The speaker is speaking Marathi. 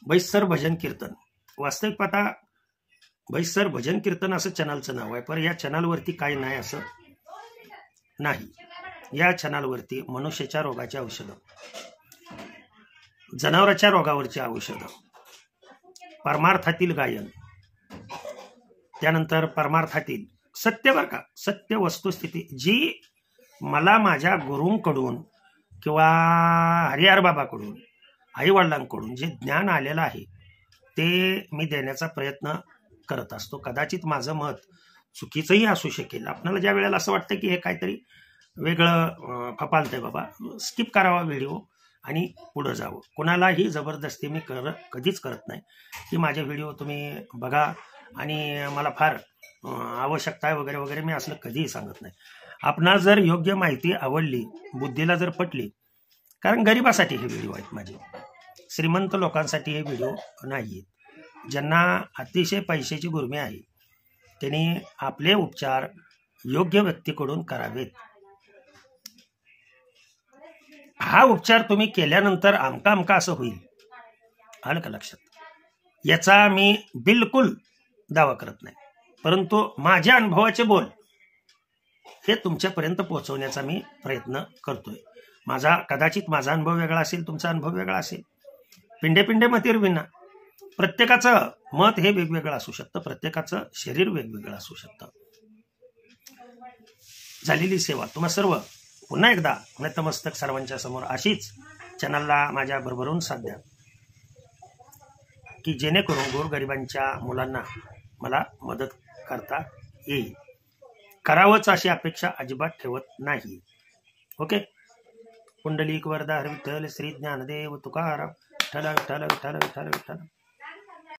बैसर भजन कीर्तन. वास्तविक पाहता बैसर भजन कीर्तन असं चॅनलचं नाव आहे, पण या चॅनलवरती काही नाही असं नाही. या चॅनलवरती मनुष्याच्या रोगाची औषधं, जनावरांच्या रोगावरची औषधं, परमार्थातील गायन, त्यानंतर परमार्थातील सत्य बरं का, सत्य वस्तुस्थिती जी मला माझ्या गुरूंकडून किंवा हरिहर बाबाकडून, आईवडिलांकडून जे ज्ञान आलेलं आहे ते मी देण्याचा प्रयत्न करत असतो. कदाचित माझं मत चुकीचंही असू शकेल. आपल्याला ज्या वेळेला असं वाटतं की हे काहीतरी वेगळं फपालतंय बाबा, स्किप करावा व्हिडिओ आणि पुढं जावं. कोणालाही जबरदस्ती मी कधीच करत नाही की माझे व्हिडिओ तुम्ही बघा आणि मला फार आवश्यकता आहे वगैरे वगैरे, मी असलं कधीही सांगत नाही. आपणाला जर योग्य माहिती आवडली, बुद्धीला जर पटली, कारण गरिबासाठी हे व्हिडिओ आहेत माझे, श्रीमंत लोकांसाठी हे व्हिडिओ नाही आहेत. ज्यांना अतिशय पैशाची गुरमी आहे त्यांनी आपले उपचार योग्य व्यक्तीकडून करावेत. हा उपचार तुम्ही केल्यानंतर आमका आमका असं होईल, आलं का लक्षात, याचा मी बिलकुल दावा करत नाही, परंतु माझ्या अनुभवाचे बोल हे तुमच्यापर्यंत पोहोचवण्याचा मी प्रयत्न करतोय. कदाचित माझा अनुभव वेगळा असेल, तुमचा अनुभव वेगळा असेल. पिंडे पिंडे मतीर विना, प्रत्येकाचं मत हे वेगवेगळं असू शकतं, प्रत्येकाचं शरीर वेगवेगळं असू शकतं. झालेली सेवा तुम्हा सर्व पुन्हा एकदा नतमस्तक सर्वांच्या समोर अशीच चॅनलला माझ्या भरभरून साथ द्या की जेणेकरून गोरगरिबांच्या मुलांना मला मदत करता येईल. करावंच अशी अपेक्षा अजिबात ठेवत नाही. ओके. पुंडलिक वरदा हर विठ्ठल श्री ज्ञानदेव तुकाराम. विठ्ठल विठ्ठल विठ्ठल विठ्ठल विठ्ठल.